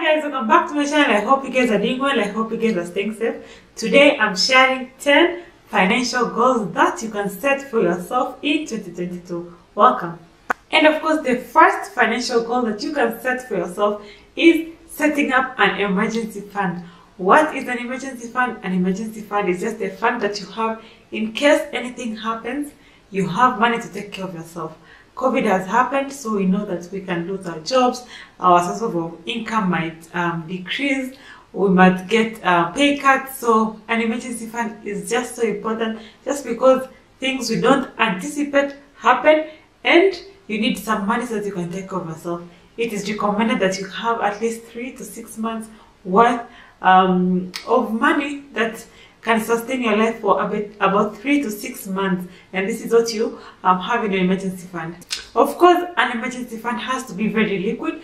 Hi guys, welcome back to my channel. I hope you guys are doing well. I hope you guys are staying safe. Today I'm sharing 10 financial goals that you can set for yourself in 2022. Welcome. And of course, the first financial goal that you can set for yourself is setting up an emergency fund. What is an emergency fund? An emergency fund is just a fund that you have in case anything happens. You have money to take care of yourself. COVID has happened, so we know that we can lose our jobs, our source of income might decrease, we might get pay cuts. So an emergency fund is just so important, just because things we don't anticipate happen and you need some money so that you can take care of yourself. It is recommended that you have at least 3 to 6 months worth of money that can sustain your life for about 3 to 6 months, and this is what you have in your emergency fund. Of course, an emergency fund has to be very liquid.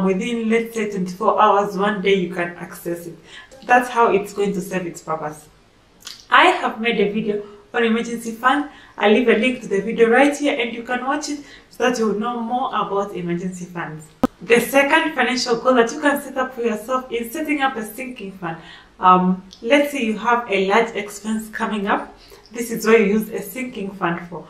Within, let's say, 24 hours, one day, you can access it. That's how it's going to serve its purpose. I have made a video on emergency fund. I'll leave a link to the video right here and you can watch it so that you will know more about emergency funds. The second financial goal that you can set up for yourself is setting up a sinking fund. Let's say you have a large expense coming up. This is where you use a sinking fund for.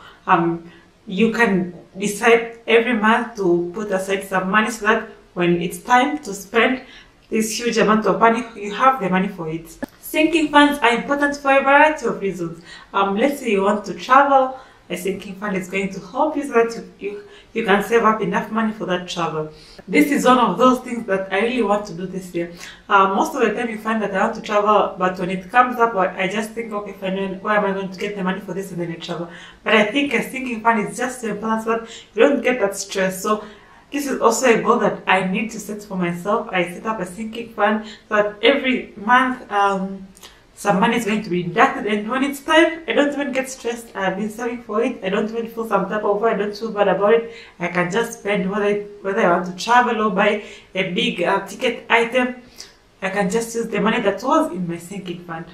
You can decide every month to put aside some money so that when it's time to spend this huge amount of money, you have the money for it. Sinking funds are important for a variety of reasons. Let's say you want to travel. A sinking fund is going to help you so that you can save up enough money for that travel. This is one of those things that I really want to do this year. Most of the time you find that I want to travel, but when it comes up, I just think, okay, fine, where am I going to get the money for this, and then I travel. But I think a sinking fund is just so important so that you don't get that stress. So this is also a goal that I need to set for myself. I set up a sinking fund so that every month some money is going to be deducted, and when it's time, I don't even get stressed. I've been saving for it. I don't even feel some type of way. I don't feel bad about it. I can just spend whether I want to travel or buy a big ticket item. I can just use the money that was in my sinking fund.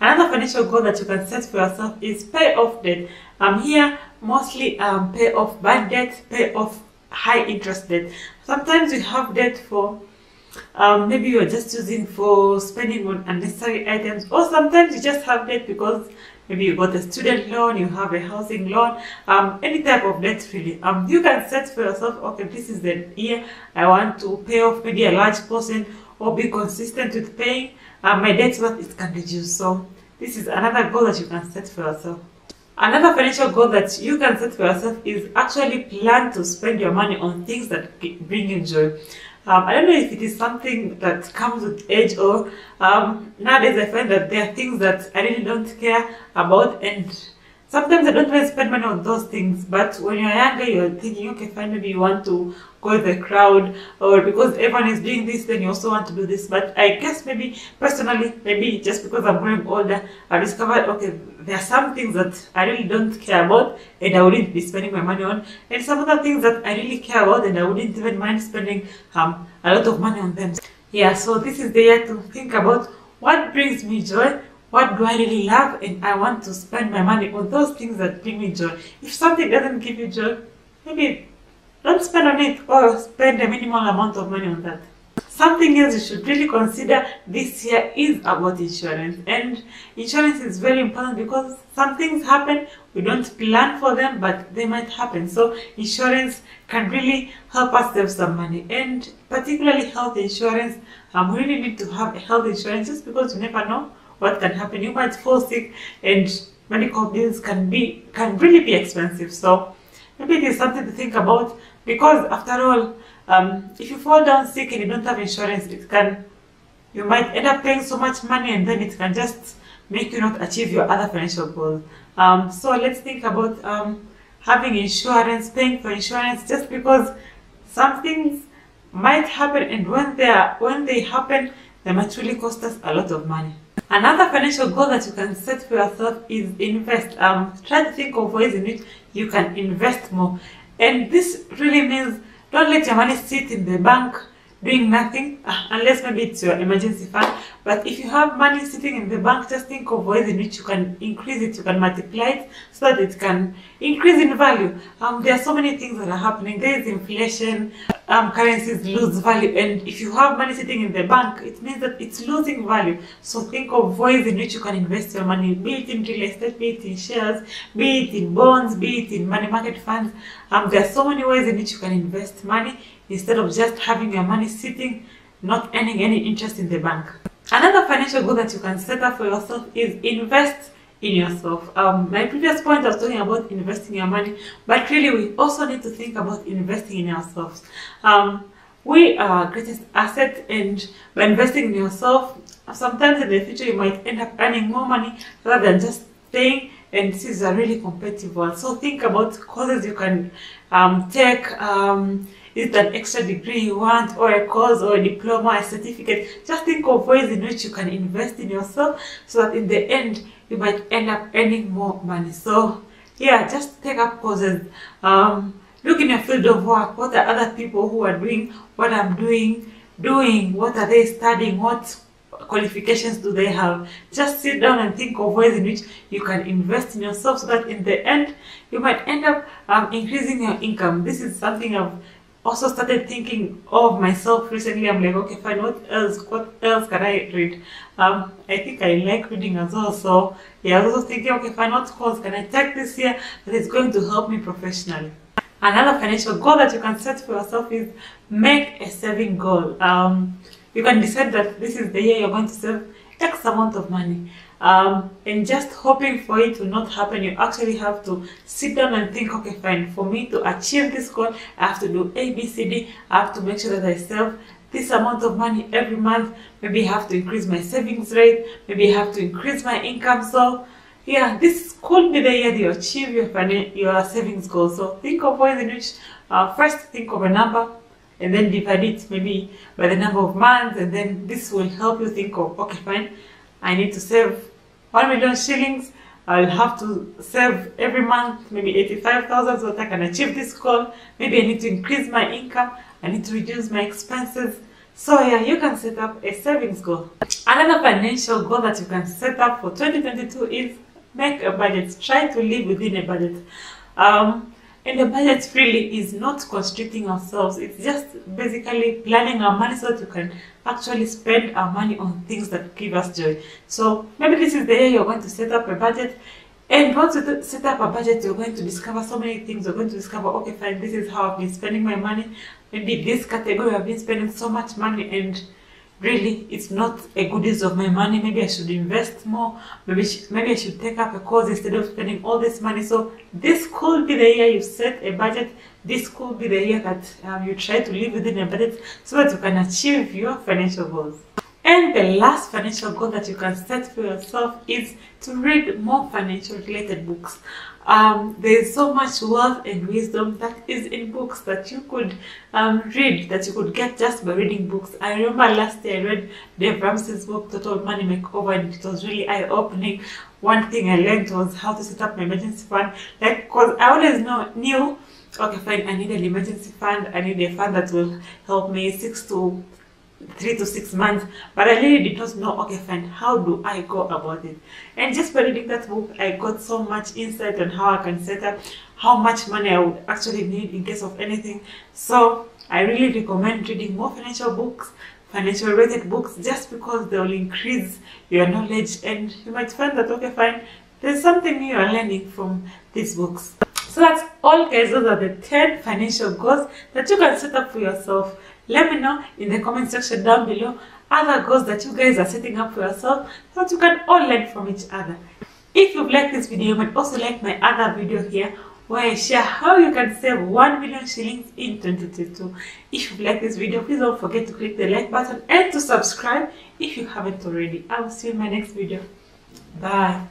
Another financial goal that you can set for yourself is pay off debt. Here, mostly pay off bad debt, pay off high interest debt. Sometimes we have debt for maybe you're just using for spending on unnecessary items, or sometimes you just have debt because maybe you got a student loan, you have a housing loan, any type of debt really. You can set for yourself, okay, this is the year I want to pay off maybe a large portion or be consistent with paying my debt so that it can reduce. So this is another goal that you can set for yourself. Another financial goal that you can set for yourself is actually plan to spend your money on things that bring you joy. I don't know if it is something that comes with age, or nowadays I find that there are things that I really don't care about, and sometimes I don't really spend money on those things. But when you're younger, you're thinking, okay, fine, maybe you want to go with the crowd, or because everyone is doing this, then you also want to do this. But I guess maybe personally, maybe just because I'm growing older, I discovered, okay, there are some things that I really don't care about and I wouldn't be spending my money on, and some other things that I really care about and I wouldn't even mind spending a lot of money on them. Yeah, so this is the year to think about what brings me joy, what do I really love, and I want to spend my money on those things that bring me joy. If something doesn't give you joy, maybe don't spend on it, or spend a minimal amount of money on that. Something else you should really consider this year is about insurance. And insurance is very important because some things happen, we don't plan for them, but they might happen. So insurance can really help us save some money. And particularly health insurance, we really need to have a health insurance, just because you never know what can happen. You might fall sick and medical bills can really be expensive. So maybe it is something to think about, because after all, if you fall down sick and you don't have insurance, you might end up paying so much money, and then it can just make you not achieve your other financial goals. So let's think about having insurance, paying for insurance, just because some things might happen, and when they happen, they might really cost us a lot of money. Another financial goal that you can set for yourself is invest. Try to think of ways in which you can invest more, and this really means don't let your money sit in the bank doing nothing, unless maybe it's your emergency fund. But if you have money sitting in the bank, just think of ways in which you can increase it, you can multiply it so that it can increase in value. There are so many things that are happening. There is inflation, currencies lose value, and if you have money sitting in the bank, it means that it's losing value. So think of ways in which you can invest your money, be it in real estate, be it in shares, be it in bonds, be it in money market funds. There are so many ways in which you can invest money instead of just having your money sitting, not earning any interest in the bank. Another financial goal that you can set up for yourself is invest in yourself. My previous point I was talking about investing your money, but really we also need to think about investing in ourselves. We are our greatest asset, and by investing in yourself, sometimes in the future you might end up earning more money rather than just staying, and this is a really competitive one. So think about courses you can take. Is it an extra degree you want, or a course, or a diploma, a certificate? Just think of ways in which you can invest in yourself so that in the end you might end up earning more money. So yeah, just take up courses. Look in your field of work. What are other people who are doing what I'm doing? What are they studying? What qualifications do they have? Just sit down and think of ways in which you can invest in yourself so that in the end you might end up increasing your income. This is something I've also started thinking of myself recently. I'm like, okay, fine, what else can I read? I think I like reading as well. So yeah, I was also thinking, okay, fine, what course can I take this year that is going to help me professionally? Another financial goal that you can set for yourself is make a saving goal. You can decide that this is the year you're going to save X amount of money. And just hoping for it to not happen, you actually have to sit down and think, okay, fine, for me to achieve this goal, I have to do A, B, C, D. I have to make sure that I save this amount of money every month. Maybe I have to increase my savings rate. Maybe I have to increase my income. So yeah, this could be the year that you achieve your savings goal. So think of ways in which, first think of a number, and then divide it maybe by the number of months, and then this will help you think of, okay, fine, I need to save 1 million shillings. I'll have to save every month maybe 85,000 so that I can achieve this goal. Maybe I need to increase my income. I need to reduce my expenses. So yeah, you can set up a savings goal. Another financial goal that you can set up for 2022 is make a budget. Try to live within a budget. And the budget really is not constricting ourselves. It's just basically planning our money so that you can actually spend our money on things that give us joy. So maybe this is the year you're going to set up a budget. And once you set up a budget, you're going to discover so many things. You're going to discover, okay, fine, this is how I've been spending my money. Maybe this category I've been spending so much money, and really it's not a good use of my money. Maybe I should invest more. Maybe I should take up a course instead of spending all this money. So this could be the year you set a budget. This could be the year that you try to live within a budget so that you can achieve your financial goals. And the last financial goal that you can set for yourself is to read more financial related books. There is so much wealth and wisdom that is in books that you could read, that you could get just by reading books. I remember last year I read Dave Ramsey's book, Total Money Makeover, and it was really eye-opening. One thing I learned was how to set up my emergency fund. Like, because I always knew, okay, fine, I need an emergency fund. I need a fund that will help me 3 to 6 months, but I really did not know, okay, fine, how do I go about it? And just by reading that book, I got so much insight on how I can set up, how much money I would actually need in case of anything. So I really recommend reading more financial books, financial related books, just because they will increase your knowledge, and you might find that, okay, fine, there's something new you're learning from these books. So that's all, guys. Those are the 10 financial goals that you can set up for yourself. Let me know in the comment section down below other goals that you guys are setting up for yourself so that you can all learn from each other. If you've liked this video, you might also like my other video here where I share how you can save 1 million shillings in 2022. If you've liked this video, please don't forget to click the like button and to subscribe if you haven't already. I will see you in my next video. Bye.